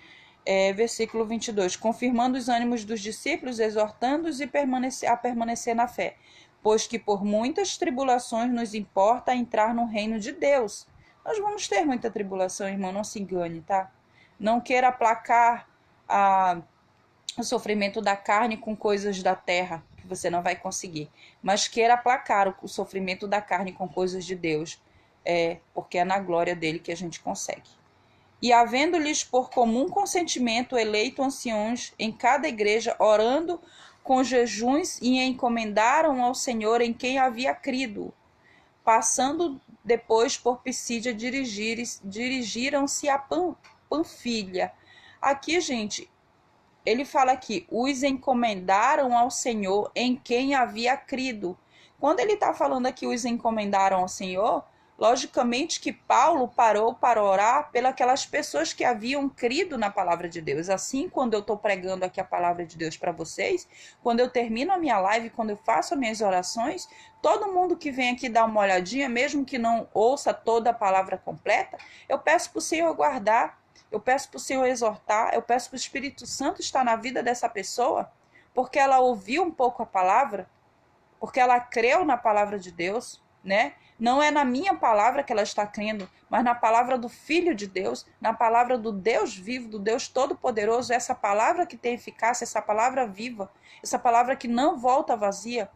versículo 22. Confirmando os ânimos dos discípulos, exortando-os a permanecer na fé, pois que por muitas tribulações nos importa entrar no reino de Deus. Nós vamos ter muita tribulação, irmão, não se engane, tá? Não queira aplacar o sofrimento da carne com coisas da terra, que você não vai conseguir. Mas queira aplacar o sofrimento da carne com coisas de Deus, porque é na glória dele que a gente consegue. E havendo-lhes por comum consentimento eleito anciões em cada igreja, orando com jejuns, e encomendaram ao Senhor em quem havia crido. Passando depois por Pisídia, dirigiram-se a Panfilha. Aqui, gente, ele fala aqui, os encomendaram ao Senhor em quem havia crido. Quando ele está falando aqui, os encomendaram ao Senhor, logicamente que Paulo parou para orar pelas pessoas que haviam crido na palavra de Deus. Assim, quando eu estou pregando aqui a palavra de Deus para vocês, quando eu termino a minha live, quando eu faço as minhas orações, todo mundo que vem aqui dar uma olhadinha, mesmo que não ouça toda a palavra completa, eu peço para o Senhor guardar, eu peço para o Senhor exortar, eu peço para o Espírito Santo estar na vida dessa pessoa, porque ela ouviu um pouco a palavra, porque ela creu na palavra de Deus, né? Não é na minha palavra que ela está crendo, mas na palavra do Filho de Deus, na palavra do Deus vivo, do Deus Todo-Poderoso, essa palavra que tem eficácia, essa palavra viva, essa palavra que não volta vazia.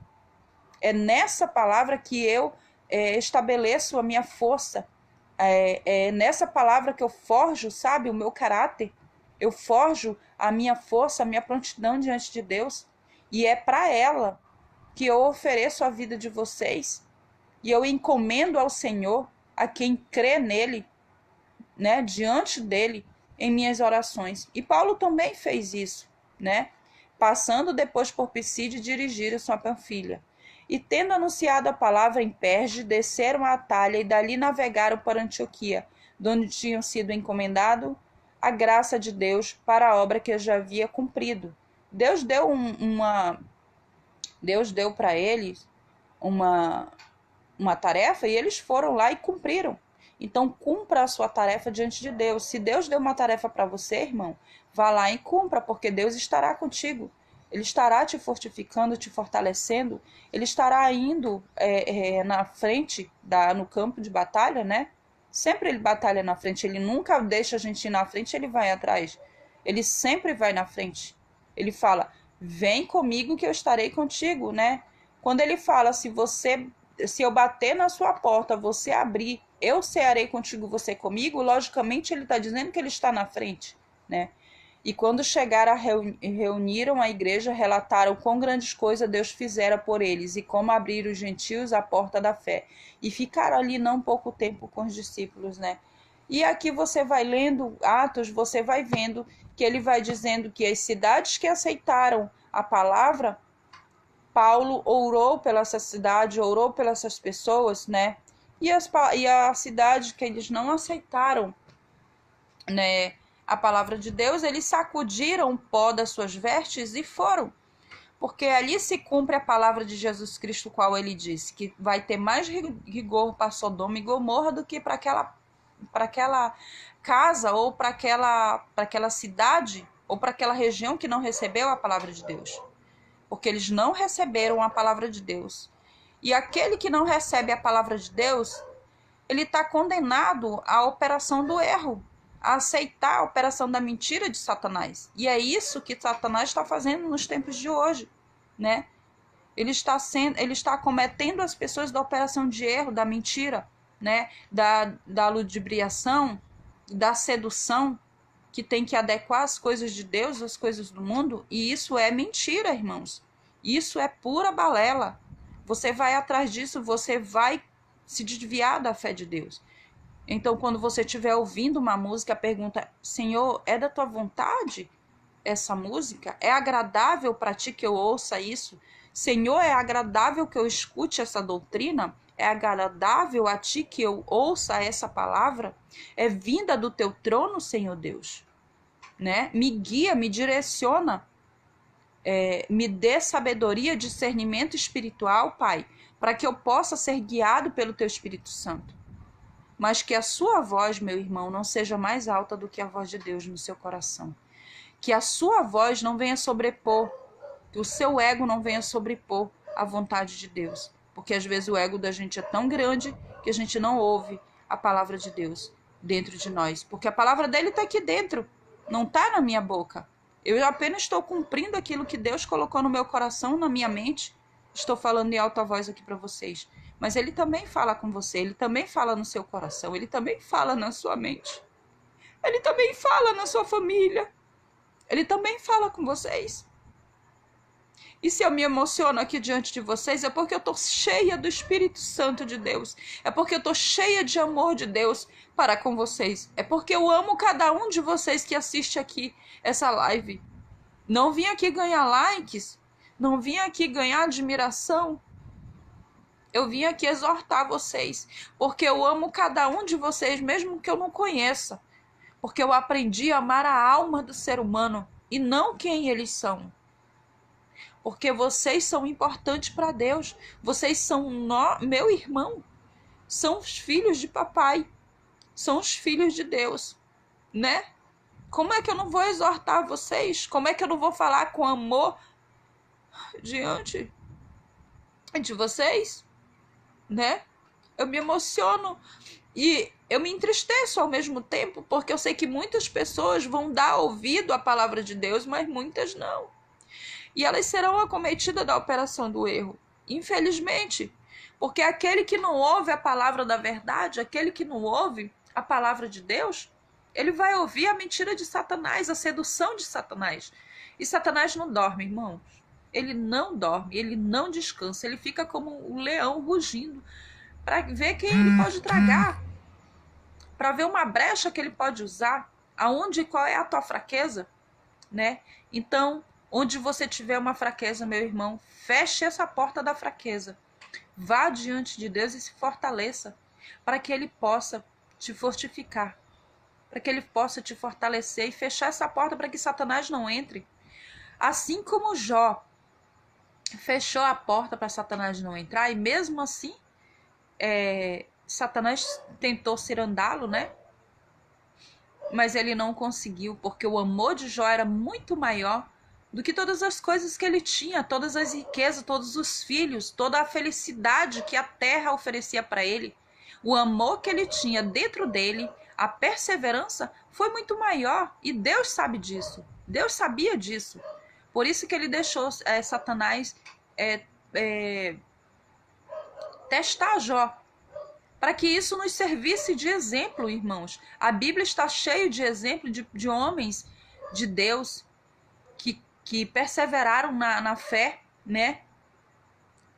É nessa palavra que eu estabeleço a minha força, é nessa palavra que eu forjo, sabe, o meu caráter, eu forjo a minha força, a minha prontidão diante de Deus, e é para ela que eu ofereço a vida de vocês, e eu encomendo ao Senhor, a quem crê nele, né, diante dele, em minhas orações. E Paulo também fez isso, né? Passando depois por Pisídia, dirigiram-se a Panfilha. E tendo anunciado a palavra em Perge, desceram a Atalha e dali navegaram para Antioquia, donde tinham sido encomendado a graça de Deus para a obra que já havia cumprido. Deus deu para eles uma tarefa e eles foram lá e cumpriram. Então, cumpra a sua tarefa diante de Deus. Se Deus deu uma tarefa para você, irmão, vá lá e cumpra, porque Deus estará contigo. Ele estará te fortificando, te fortalecendo, ele estará indo na frente, no campo de batalha, né? Sempre ele batalha na frente, ele nunca deixa a gente ir na frente, ele vai atrás. Ele sempre vai na frente. Ele fala, vem comigo que eu estarei contigo, né? Quando ele fala, se eu bater na sua porta, você abrir, eu cearei contigo, você comigo, logicamente ele está dizendo que ele está na frente, né? E quando chegaram, reuniram a igreja, relataram quão grandes coisas Deus fizera por eles e como abrir os gentios a porta da fé. E ficaram ali não pouco tempo com os discípulos, né? E aqui você vai lendo Atos, você vai vendo que ele vai dizendo que as cidades que aceitaram a palavra, Paulo orou pela essa cidade, orou pelas essas pessoas, né? E a cidade que eles não aceitaram, né, a palavra de Deus, eles sacudiram o pó das suas vestes e foram. Porque ali se cumpre a palavra de Jesus Cristo, qual ele disse, que vai ter mais rigor para Sodoma e Gomorra do que para aquela casa ou para aquela cidade ou para aquela região que não recebeu a palavra de Deus. Porque eles não receberam a palavra de Deus. E aquele que não recebe a palavra de Deus, ele está condenado à operação do erro, a aceitar a operação da mentira de Satanás. E é isso que Satanás está fazendo nos tempos de hoje, né? Ele está cometendo as pessoas da operação de erro, da mentira, né? Da ludibriação, da sedução, que tem que adequar as coisas de Deus às coisas do mundo. E isso é mentira, irmãos. Isso é pura balela. Você vai atrás disso, você vai se desviar da fé de Deus. Então, quando você estiver ouvindo uma música, pergunta, Senhor, é da tua vontade essa música? É agradável para ti que eu ouça isso? Senhor, é agradável que eu escute essa doutrina? É agradável a ti que eu ouça essa palavra? É vinda do teu trono, Senhor Deus, né? Me guia, me direciona, me dê sabedoria, discernimento espiritual, Pai, para que eu possa ser guiado pelo teu Espírito Santo. Mas que a sua voz, meu irmão, não seja mais alta do que a voz de Deus no seu coração. Que a sua voz não venha sobrepor, que o seu ego não venha sobrepor a vontade de Deus. Porque às vezes o ego da gente é tão grande que a gente não ouve a palavra de Deus dentro de nós. Porque a palavra dele está aqui dentro, não está na minha boca. Eu apenas estou cumprindo aquilo que Deus colocou no meu coração, na minha mente. Estou falando em alta voz aqui para vocês. Mas ele também fala com você, ele também fala no seu coração, ele também fala na sua mente. Ele também fala na sua família. Ele também fala com vocês. E se eu me emociono aqui diante de vocês, é porque eu estou cheia do Espírito Santo de Deus. É porque eu estou cheia de amor de Deus para com vocês. É porque eu amo cada um de vocês que assiste aqui essa live. Não vim aqui ganhar likes, não vim aqui ganhar admiração. Eu vim aqui exortar vocês, porque eu amo cada um de vocês, mesmo que eu não conheça. Porque eu aprendi a amar a alma do ser humano e não quem eles são. Porque vocês são importantes para Deus. Vocês são meu irmão. São os filhos de papai. São os filhos de Deus, né? Como é que eu não vou exortar vocês? Como é que eu não vou falar com amor diante de vocês? Né? Eu me emociono e eu me entristeço ao mesmo tempo, porque eu sei que muitas pessoas vão dar ouvido à palavra de Deus, mas muitas não. E elas serão acometidas da operação do erro, infelizmente, porque aquele que não ouve a palavra da verdade, aquele que não ouve a palavra de Deus, ele vai ouvir a mentira de Satanás, a sedução de Satanás. E Satanás não dorme, irmãos. Ele não dorme, ele não descansa, ele fica como um leão rugindo para ver quem ele pode tragar, para ver uma brecha que ele pode usar, aonde, qual é a tua fraqueza, né? Então, onde você tiver uma fraqueza, meu irmão, feche essa porta da fraqueza, vá diante de Deus e se fortaleça, para que ele possa te fortificar, para que ele possa te fortalecer e fechar essa porta para que Satanás não entre. Assim como Jó fechou a porta para Satanás não entrar, e mesmo assim Satanás tentou cirandá-lo, né? Mas ele não conseguiu, porque o amor de Jó era muito maior do que todas as coisas que ele tinha, todas as riquezas, todos os filhos, toda a felicidade que a terra oferecia para ele. O amor que ele tinha dentro dele, a perseverança foi muito maior, e Deus sabe disso. Deus sabia disso. Por isso que ele deixou Satanás testar Jó, para que isso nos servisse de exemplo, irmãos. A Bíblia está cheia de exemplos de homens de Deus que perseveraram na fé, né?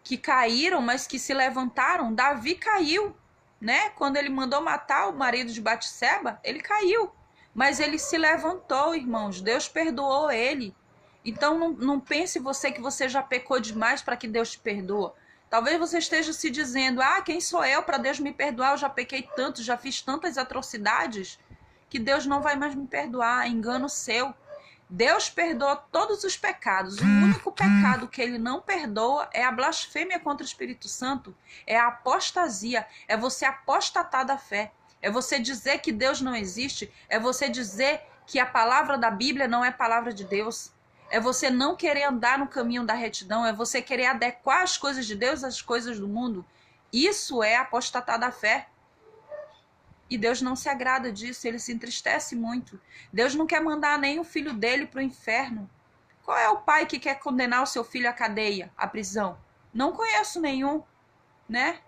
Que caíram, mas que se levantaram. Davi caiu, né? Quando ele mandou matar o marido de Batseba, ele caiu. Mas ele se levantou, irmãos. Deus perdoou ele. Então não pense você que você já pecou demais para que Deus te perdoa. Talvez você esteja se dizendo, quem sou eu para Deus me perdoar? Eu já pequei tanto, já fiz tantas atrocidades, que Deus não vai mais me perdoar. Engano seu. Deus perdoa todos os pecados. O único pecado que ele não perdoa é a blasfêmia contra o Espírito Santo. É a apostasia. É você apostatar da fé. É você dizer que Deus não existe. É você dizer que a palavra da Bíblia não é palavra de Deus. É você não querer andar no caminho da retidão. É você querer adequar as coisas de Deus às coisas do mundo. Isso é apostatar da fé. E Deus não se agrada disso, ele se entristece muito. Deus não quer mandar nem o filho dele para o inferno. Qual é o pai que quer condenar o seu filho à cadeia, à prisão? Não conheço nenhum, né?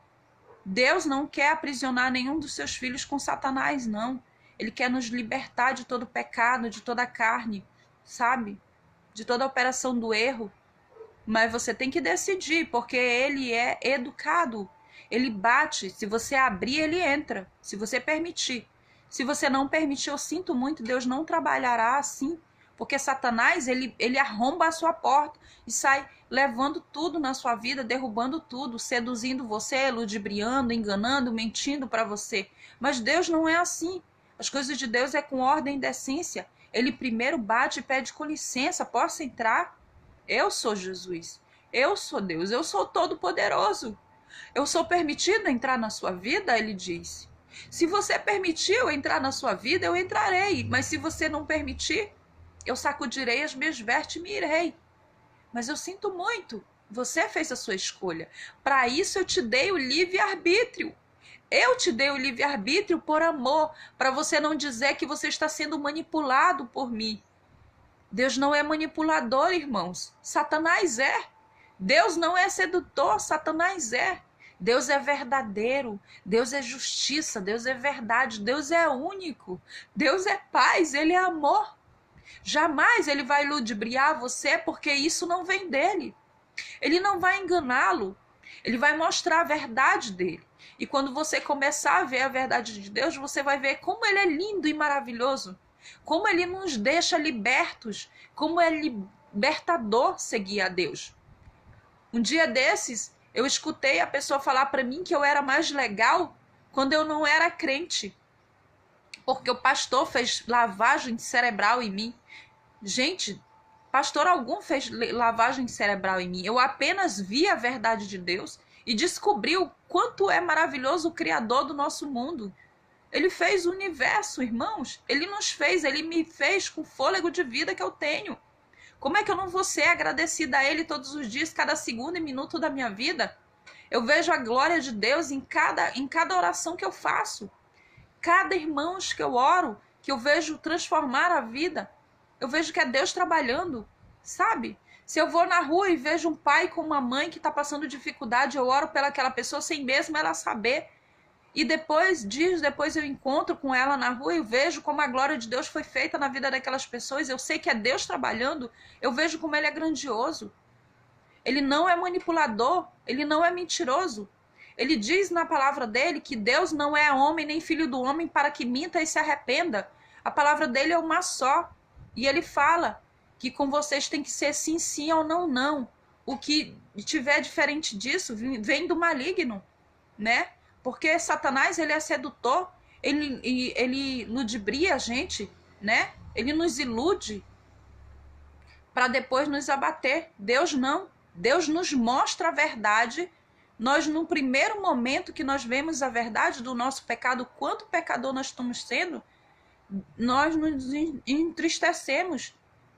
Deus não quer aprisionar nenhum dos seus filhos com Satanás, não. Ele quer nos libertar de todo pecado, de toda carne, sabe? De toda operação do erro. Mas você tem que decidir, porque ele é educado. Ele bate, se você abrir, ele entra, se você permitir. Se você não permitir, eu sinto muito, Deus não trabalhará assim, porque Satanás, ele arromba a sua porta e sai levando tudo na sua vida, derrubando tudo, seduzindo você, ludibriando, enganando, mentindo para você. Mas Deus não é assim. As coisas de Deus é com ordem e decência. Ele primeiro bate e pede com licença, posso entrar? Eu sou Jesus, eu sou Deus, eu sou todo-poderoso. Eu sou permitido entrar na sua vida, ele disse. Se você permitiu entrar na sua vida, eu entrarei. Mas se você não permitir, eu sacudirei as minhas vestes e me irei. Mas eu sinto muito. Você fez a sua escolha. Para isso eu te dei o livre-arbítrio. Eu te dei o livre-arbítrio por amor, para você não dizer que você está sendo manipulado por mim. Deus não é manipulador, irmãos. Satanás é. Deus não é sedutor, Satanás é. Deus é verdadeiro, Deus é justiça, Deus é verdade, Deus é único, Deus é paz, Ele é amor. Jamais Ele vai ludibriar você, porque isso não vem dele. Ele não vai enganá-lo, Ele vai mostrar a verdade dele. E quando você começar a ver a verdade de Deus, você vai ver como Ele é lindo e maravilhoso, como Ele nos deixa libertos, como é libertador seguir a Deus. Um dia desses, eu escutei a pessoa falar para mim que eu era mais legal quando eu não era crente, porque o pastor fez lavagem cerebral em mim. Gente, pastor algum fez lavagem cerebral em mim. Eu apenas vi a verdade de Deus e descobri o quanto é maravilhoso o Criador do nosso mundo. Ele fez o universo, irmãos. Ele nos fez, ele me fez com o fôlego de vida que eu tenho. Como é que eu não vou ser agradecida a Ele todos os dias, cada segundo e minuto da minha vida? Eu vejo a glória de Deus em cada oração que eu faço. Cada irmão que eu oro, que eu vejo transformar a vida. Eu vejo que é Deus trabalhando, sabe? Se eu vou na rua e vejo um pai com uma mãe que está passando dificuldade, eu oro pelaquela pessoa sem mesmo ela saber. E dias depois eu encontro com ela na rua e vejo como a glória de Deus foi feita na vida daquelas pessoas. Eu sei que é Deus trabalhando, eu vejo como Ele é grandioso. Ele não é manipulador, Ele não é mentiroso. Ele diz na palavra dele que Deus não é homem nem filho do homem para que minta e se arrependa. A palavra dele é uma só. E Ele fala que com vocês tem que ser sim, sim ou não, não. O que tiver diferente disso vem do maligno, né? Porque Satanás, ele é sedutor, ele ludibria a gente, né? Ele nos ilude para depois nos abater. Deus não. Deus nos mostra a verdade. Nós, no primeiro momento que nós vemos a verdade do nosso pecado, quanto pecador nós estamos sendo, nós nos entristecemos.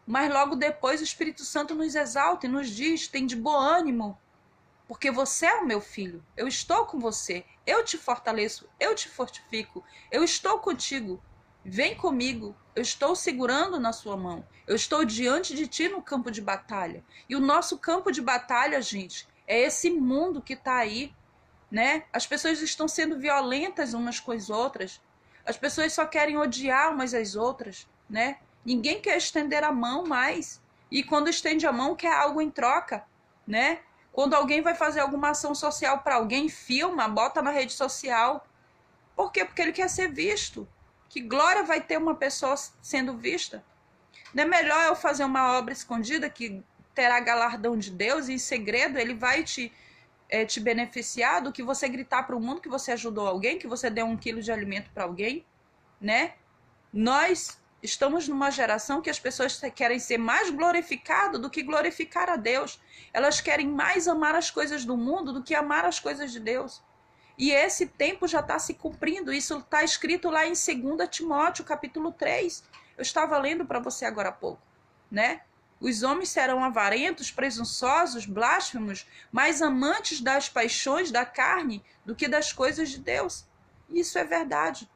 Mas logo depois o Espírito Santo nos exalta e nos diz: tem de bom ânimo, porque você é o meu filho, eu estou com você, eu te fortaleço, eu te fortifico, eu estou contigo, vem comigo, eu estou segurando na sua mão, eu estou diante de ti no campo de batalha. E o nosso campo de batalha, gente, é esse mundo que está aí, né? As pessoas estão sendo violentas umas com as outras, as pessoas só querem odiar umas às outras, né? Ninguém quer estender a mão mais, e quando estende a mão quer algo em troca, né? Quando alguém vai fazer alguma ação social para alguém, filma, bota na rede social. Por quê? Porque ele quer ser visto. Que glória vai ter uma pessoa sendo vista? Não é melhor eu fazer uma obra escondida que terá galardão de Deus e em segredo ele vai te beneficiar do que você gritar para o mundo que você ajudou alguém, que você deu 1 quilo de alimento para alguém, né? Nós estamos numa geração que as pessoas querem ser mais glorificadas do que glorificar a Deus. Elas querem mais amar as coisas do mundo do que amar as coisas de Deus. E esse tempo já está se cumprindo. Isso está escrito lá em 2 Timóteo, capítulo 3. Eu estava lendo para você agora há pouco, né? Os homens serão avarentos, presunçosos, blasfemos, mais amantes das paixões da carne do que das coisas de Deus. Isso é verdade.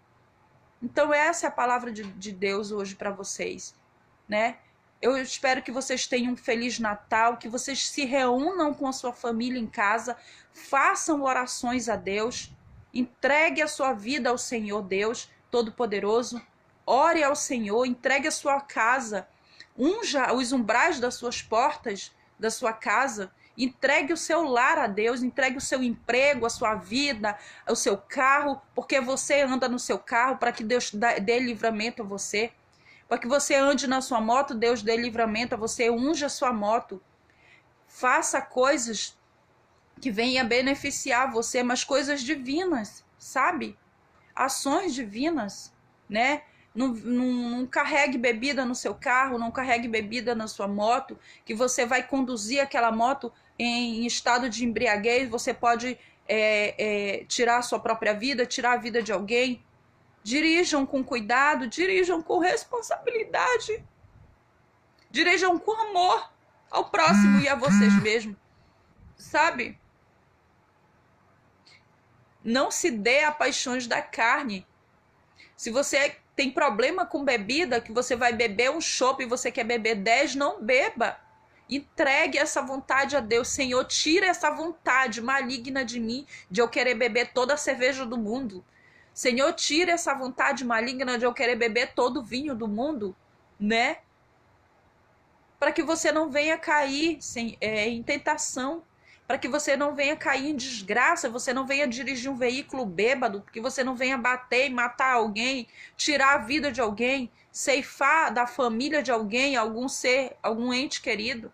Então essa é a palavra de Deus hoje para vocês, né? Eu espero que vocês tenham um Feliz Natal, que vocês se reúnam com a sua família em casa, façam orações a Deus, entregue a sua vida ao Senhor Deus Todo-Poderoso, ore ao Senhor, entregue a sua casa, unja os umbrais das suas portas, da sua casa, entregue o seu lar a Deus, entregue o seu emprego, a sua vida, o seu carro, porque você anda no seu carro, para que Deus dê livramento a você. Para que você ande na sua moto, Deus dê livramento a você, unja a sua moto. Faça coisas que venham beneficiar você, mas coisas divinas, sabe? Ações divinas, né? Não carregue bebida no seu carro, não carregue bebida na sua moto, que você vai conduzir aquela moto em estado de embriaguez, você pode tirar a sua própria vida, tirar a vida de alguém. Dirijam com cuidado, dirijam com responsabilidade, dirijam com amor ao próximo e a vocês mesmos, sabe? Não se dê a paixões da carne. Se você tem problema com bebida, que você vai beber um chopp e você quer beber 10, não beba. Entregue essa vontade a Deus. Senhor, tira essa vontade maligna de mim, de eu querer beber toda a cerveja do mundo. Senhor, tira essa vontade maligna de eu querer beber todo o vinho do mundo, né? Para que você não venha cair em tentação, para que você não venha cair em desgraça, você não venha dirigir um veículo bêbado, que você não venha bater e matar alguém, tirar a vida de alguém, ceifar da família de alguém, algum ser, algum ente querido.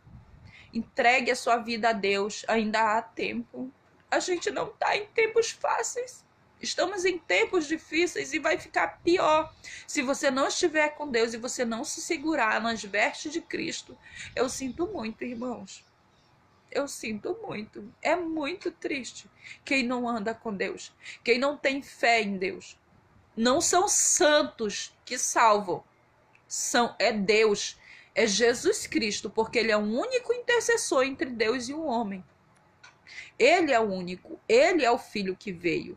Entregue a sua vida a Deus, ainda há tempo. A gente não está em tempos fáceis. Estamos em tempos difíceis e vai ficar pior se você não estiver com Deus e você não se segurar nas vestes de Cristo. Eu sinto muito, irmãos. Eu sinto muito. É muito triste quem não anda com Deus, quem não tem fé em Deus. Não são santos que salvam. É Deus, é Jesus Cristo, porque Ele é o único intercessor entre Deus e o homem. Ele é o único, Ele é o Filho que veio.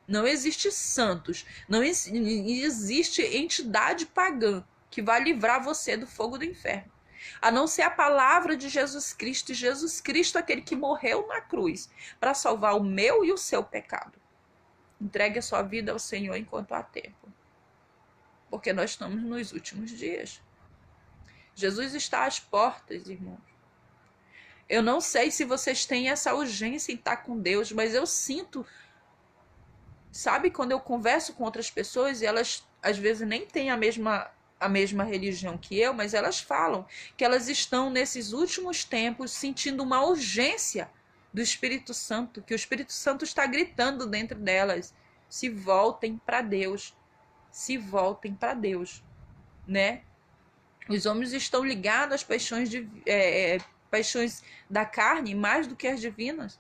Não existe santos, não existe entidade pagã que vai livrar você do fogo do inferno. A não ser a palavra de Jesus Cristo, e Jesus Cristo aquele que morreu na cruz para salvar o meu e o seu pecado. Entregue a sua vida ao Senhor enquanto há tempo. Porque nós estamos nos últimos dias. Jesus está às portas, irmãos. Eu não sei se vocês têm essa urgência em estar com Deus, mas eu sinto. Sabe, quando eu converso com outras pessoas e elas às vezes nem têm a mesma religião que eu, mas elas falam que elas estão nesses últimos tempos sentindo uma urgência do Espírito Santo, que o Espírito Santo está gritando dentro delas: se voltem para Deus, se voltem para Deus, né? Os homens estão ligados às paixões da carne mais do que as divinas.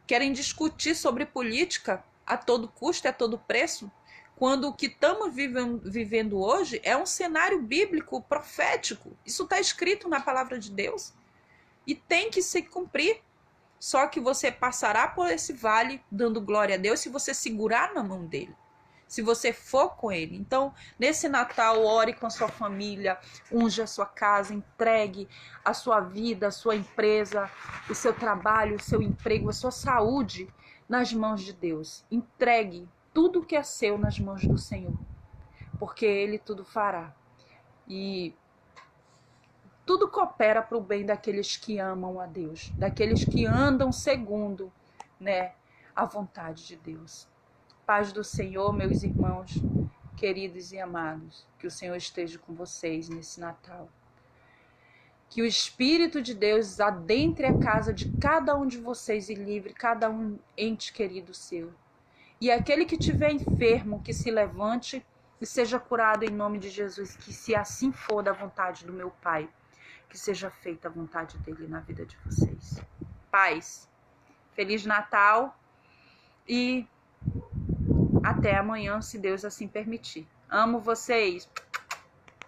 Querem discutir sobre política a todo custo, a todo preço, quando o que estamos vivendo hoje é um cenário bíblico, profético. Isso está escrito na palavra de Deus e tem que se cumprir. Só que você passará por esse vale dando glória a Deus se você segurar na mão dele, se você for com ele. Então, nesse Natal, ore com a sua família, unja a sua casa, entregue a sua vida, a sua empresa, o seu trabalho, o seu emprego, a sua saúde nas mãos de Deus. Entregue tudo que é seu nas mãos do Senhor, porque ele tudo fará. E tudo coopera para o bem daqueles que amam a Deus, daqueles que andam segundo, né, a vontade de Deus. Paz do Senhor, meus irmãos, queridos e amados, que o Senhor esteja com vocês nesse Natal. Que o Espírito de Deus adentre a casa de cada um de vocês e livre cada um ente querido seu. E aquele que estiver enfermo, que se levante e seja curado em nome de Jesus, que se assim for da vontade do meu Pai, que seja feita a vontade dele na vida de vocês. Paz, Feliz Natal e até amanhã, se Deus assim permitir. Amo vocês.